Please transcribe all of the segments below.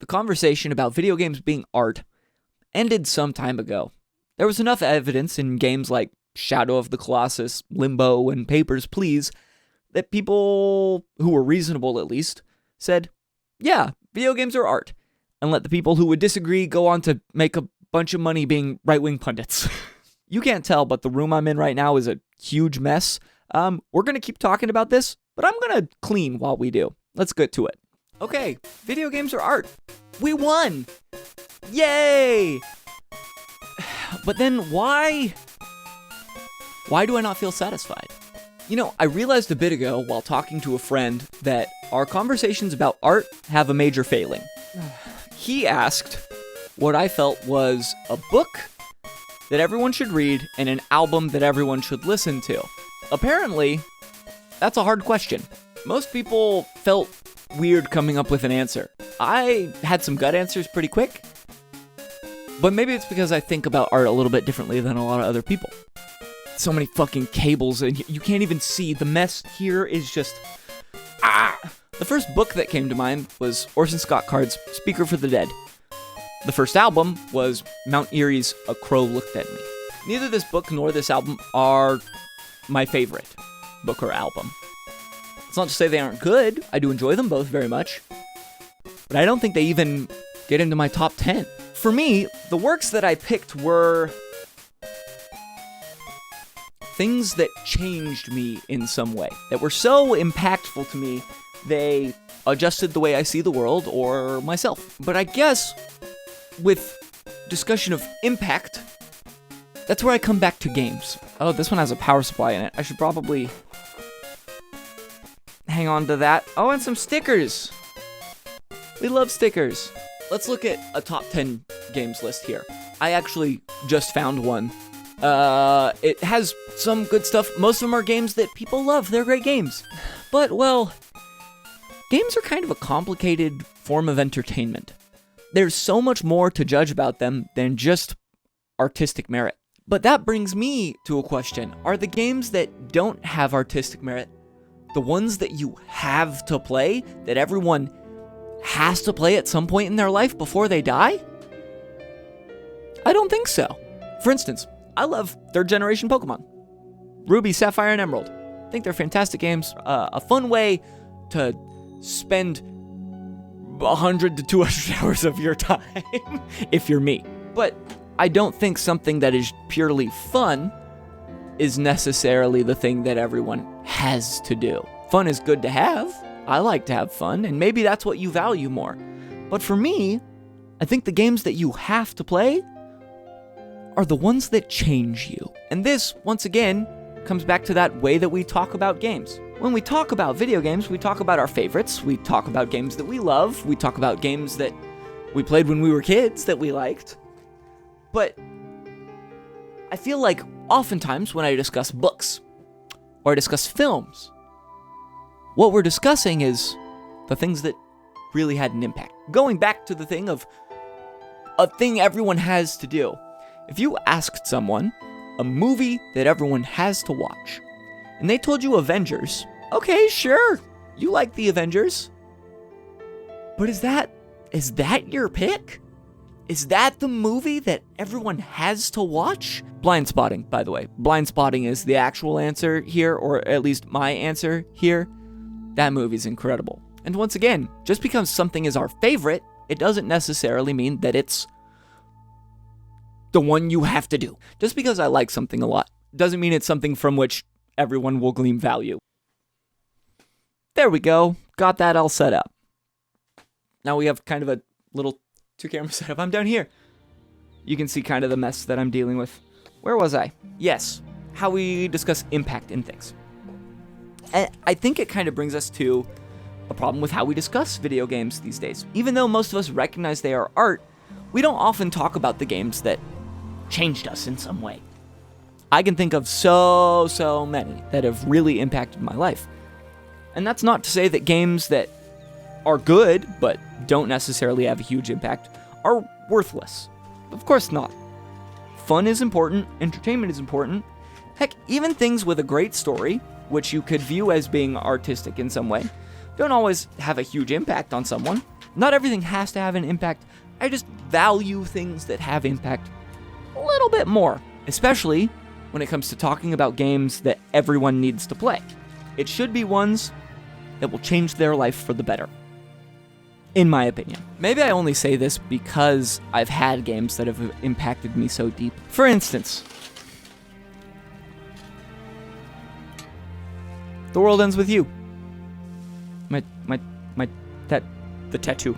The conversation about video games being art ended some time ago. There was enough evidence in games like Shadow of the Colossus, Limbo, and Papers, Please that people who were reasonable at least said, yeah, video games are art, and let the people who would disagree go on to make a bunch of money being right-wing pundits. You can't tell, but the room I'm in right now is a huge mess. We're going to keep talking about this, but I'm going to clean while we do. Let's get to it. Okay, video games are art. We won! Yay! But then why do I not feel satisfied? You know, I realized a bit ago while talking to a friend that our conversations about art have a major failing. He asked what I felt was a book that everyone should read and an album that everyone should listen to. Apparently, that's a hard question. Most people felt weird coming up with an answer. I had some gut answers pretty quick, but maybe it's because I think about art a little bit differently than a lot of other people. So many fucking cables, and you can't even see. The mess here is just... The first book that came to mind was Orson Scott Card's Speaker for the Dead. The first album was Mount Erie's A Crow Looked at Me. Neither this book nor this album are my favorite book or album. It's not to say they aren't good. I do enjoy them both very much. But I don't think they even get into my top 10. For me, the works that I picked were things that changed me in some way, that were so impactful to me, they adjusted the way I see the world or myself. But I guess with discussion of impact, that's where I come back to games. Oh, this one has a power supply in it. I should probably hang on to that. Oh, and some stickers. We love stickers. Let's look at a top 10 games list here. I actually just found one. It has some good stuff. Most of them are games that people love. They're great games. But, well, games are kind of a complicated form of entertainment. There's so much more to judge about them than just artistic merit. But that brings me to a question. Are the games that don't have artistic merit the ones that you have to play, that everyone has to play at some point in their life before they die? I don't think so. For instance, I love third generation Pokemon. Ruby, Sapphire, and Emerald. I think they're fantastic games. A fun way to spend 100 to 200 hours of your time, if you're me. But I don't think something that is purely fun is necessarily the thing that everyone has to do. Fun is good to have. I like to have fun, and maybe that's what you value more. But for me, I think the games that you have to play are the ones that change you. And this, once again, comes back to that way that we talk about games. When we talk about video games, we talk about our favorites, we talk about games that we love, we talk about games that we played when we were kids that we liked. But I feel like oftentimes when I discuss books, or I discuss films, what we're discussing is the things that really had an impact. Going back to the thing of a thing everyone has to do. If you asked someone a movie that everyone has to watch, and they told you Avengers, okay, sure, you like the Avengers. But is that your pick? Is that the movie that everyone has to watch? Blind Spotting, by the way. Blind Spotting is the actual answer here, or at least my answer here. That movie's incredible. And once again, just because something is our favorite, it doesn't necessarily mean that it's the one you have to do. Just because I like something a lot doesn't mean it's something from which everyone will glean value. There we go. Got that all set up. Now we have kind of a little two-camera setup. I'm down here. You can see kind of the mess that I'm dealing with. Where was I? Yes, how we discuss impact in things. And I think it kind of brings us to a problem with how we discuss video games these days. Even though most of us recognize they are art, we don't often talk about the games that changed us in some way. I can think of so many that have really impacted my life. And that's not to say that games that are good, but don't necessarily have a huge impact, are worthless. Of course not. Fun is important, entertainment is important. Heck, even things with a great story, which you could view as being artistic in some way, don't always have a huge impact on someone. Not everything has to have an impact. I just value things that have impact a little bit more, especially when it comes to talking about games that everyone needs to play. It should be ones that will change their life for the better, in my opinion. Maybe I only say this because I've had games that have impacted me so deep. For instance, The World Ends With You. The tattoo.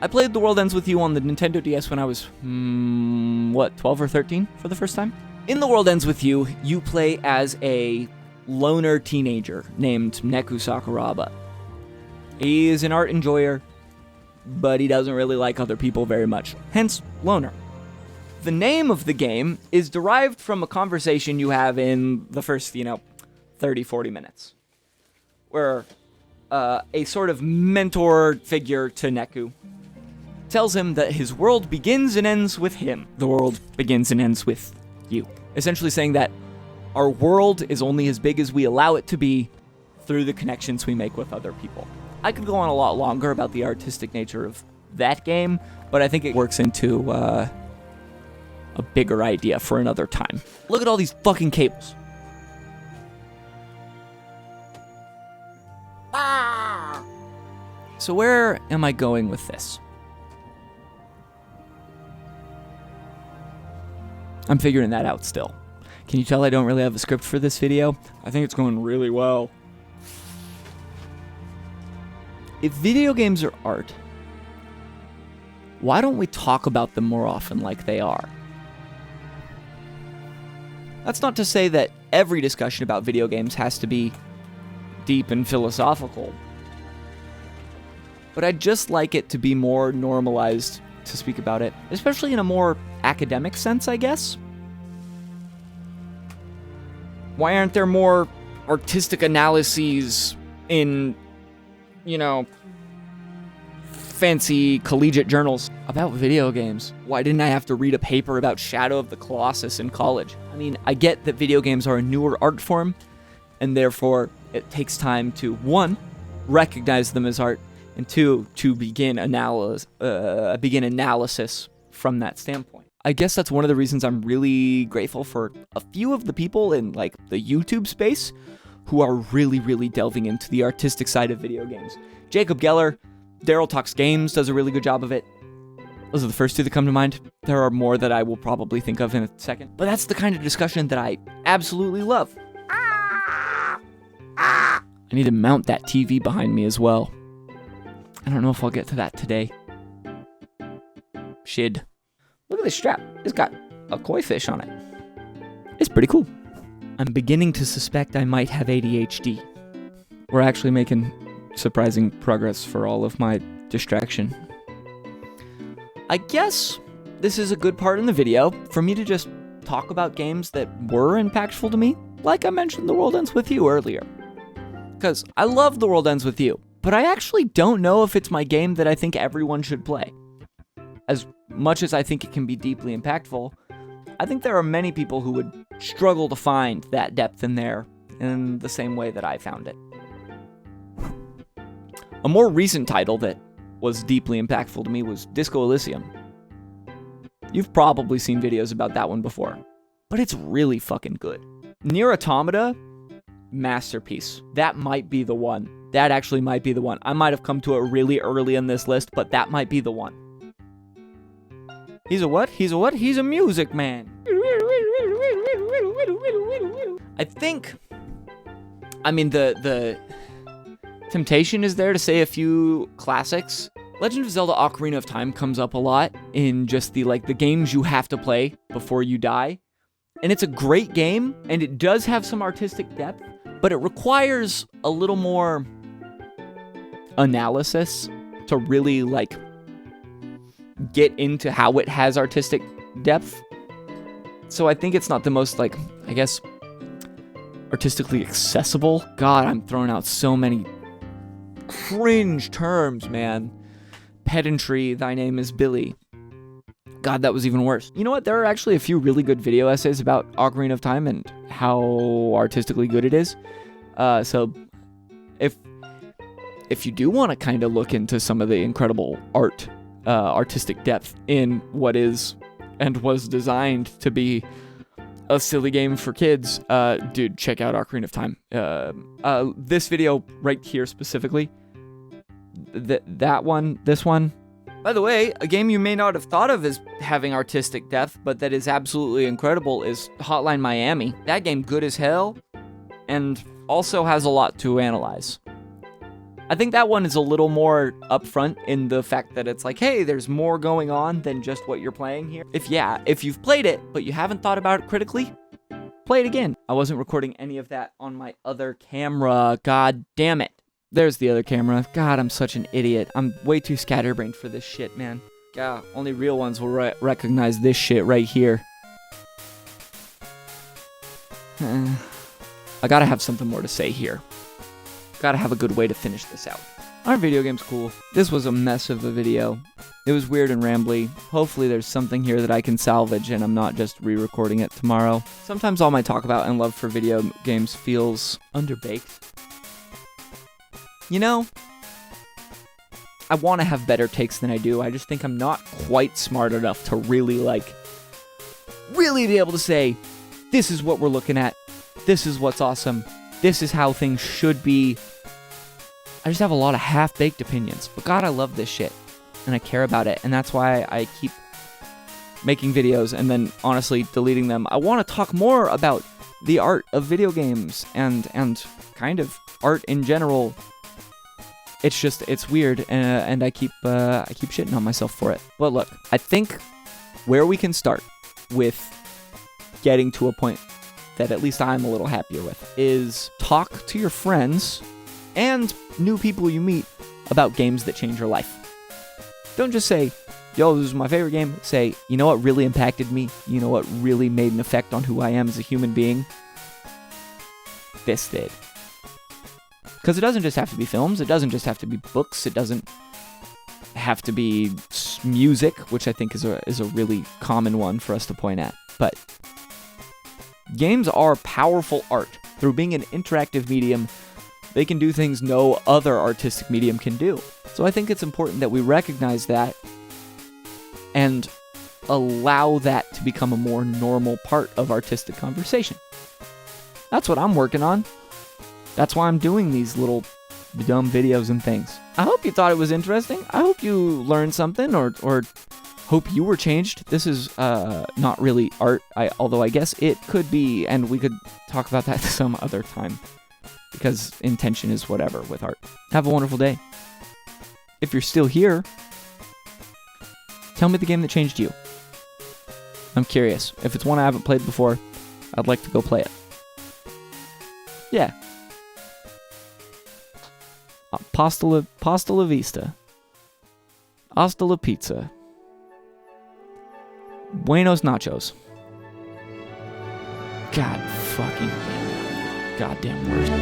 I played The World Ends With You on the Nintendo DS when I was, 12 or 13 for the first time? In The World Ends With You, you play as a loner teenager named Neku Sakuraba. He is an art enjoyer, but he doesn't really like other people very much, hence loner. The name of the game is derived from a conversation you have in the first, 30, 40 minutes, where a sort of mentor figure to Neku tells him that his world begins and ends with him. The world begins and ends with you. Essentially saying that our world is only as big as we allow it to be through the connections we make with other people. I could go on a lot longer about the artistic nature of that game, but I think it works into a bigger idea for another time. Look at all these fucking cables. So where am I going with this? I'm figuring that out still. Can you tell I don't really have a script for this video? I think it's going really well. If video games are art, why don't we talk about them more often like they are? That's not to say that every discussion about video games has to be deep and philosophical, but I'd just like it to be more normalized to speak about it, especially in a more academic sense, I guess. Why aren't there more artistic analyses in, fancy collegiate journals about video games? Why didn't I have to read a paper about Shadow of the Colossus in college? I mean, I get that video games are a newer art form, and therefore it takes time to, 1, recognize them as art, and 2, to begin analysis from that standpoint. I guess that's one of the reasons I'm really grateful for a few of the people in, the YouTube space who are really, really delving into the artistic side of video games. Jacob Geller, Daryl Talks Games does a really good job of it. Those are the first two that come to mind. There are more that I will probably think of in a second. But that's the kind of discussion that I absolutely love. I need to mount that TV behind me as well. I don't know if I'll get to that today. Shid. Look at this strap. It's got a koi fish on it. It's pretty cool. I'm beginning to suspect I might have ADHD. We're actually making surprising progress for all of my distraction. I guess this is a good part in the video for me to just talk about games that were impactful to me, like I mentioned The World Ends With You earlier. Because I love The World Ends With You, but I actually don't know if it's my game that I think everyone should play. As much as I think it can be deeply impactful, I think there are many people who would struggle to find that depth in there in the same way that I found it. A more recent title that was deeply impactful to me was Disco Elysium. You've probably seen videos about that one before, but it's really fucking good. Nier Automata, masterpiece. That might be the one. That actually might be the one. I might have come to it really early in this list, but that might be the one. He's a what? He's a what? He's a music man. I think, the temptation is there to say a few classics. Legend of Zelda Ocarina of Time comes up a lot in just the games you have to play before you die. And it's a great game, and it does have some artistic depth, but it requires a little more analysis to really, get into how it has artistic depth. So I think it's not the most, artistically accessible. God, I'm throwing out so many cringe terms, man. Pedantry, Thy Name is Billy. God, that was even worse. You know what? There are actually a few really good video essays about Ocarina of Time and how artistically good it is. So if if you do want to kind of look into some of the incredible artistic depth in what is and was designed to be a silly game for kids, dude, check out Ocarina of Time. This video right here specifically, this one. By the way, a game you may not have thought of as having artistic depth, but that is absolutely incredible, is Hotline Miami. That game good as hell, and also has a lot to analyze. I think that one is a little more upfront in the fact that it's like, hey, there's more going on than just what you're playing here. If you've played it, but you haven't thought about it critically, play it again. I wasn't recording any of that on my other camera. God damn it. There's the other camera. God, I'm such an idiot. I'm way too scatterbrained for this shit, man. God, only real ones will recognize this shit right here. I gotta have something more to say here. Gotta have a good way to finish this out. Aren't video games cool? This was a mess of a video. It was weird and rambly. Hopefully there's something here that I can salvage and I'm not just re-recording it tomorrow. Sometimes all my talk about and love for video games feels underbaked. You know, I want to have better takes than I do. I just think I'm not quite smart enough to really be able to say, this is what we're looking at. This is what's awesome. This is how things should be. I just have a lot of half-baked opinions. But God, I love this shit. And I care about it. And that's why I keep making videos and then honestly deleting them. I want to talk more about the art of video games and kind of art in general. It's weird, and I keep shitting on myself for it. But look, I think where we can start with getting to a point that at least I'm a little happier with is talk to your friends and new people you meet about games that change your life. Don't just say, yo, this is my favorite game. Say, you know what really impacted me? You know what really made an effect on who I am as a human being? This did. Because it doesn't just have to be films, it doesn't just have to be books, it doesn't have to be music, which I think is a really common one for us to point at. But games are powerful art. Through being an interactive medium, they can do things no other artistic medium can do. So I think it's important that we recognize that and allow that to become a more normal part of artistic conversation. That's what I'm working on. That's why I'm doing these little dumb videos and things. I hope you thought it was interesting. I hope you learned something or hope you were changed. This is not really art, although I guess it could be, and we could talk about that some other time because intention is whatever with art. Have a wonderful day. If you're still here, tell me the game that changed you. I'm curious. If it's one I haven't played before, I'd like to go play it. Yeah. Pasta la vista. Hasta la pizza. Buenos nachos. God fucking damn. Goddamn worst.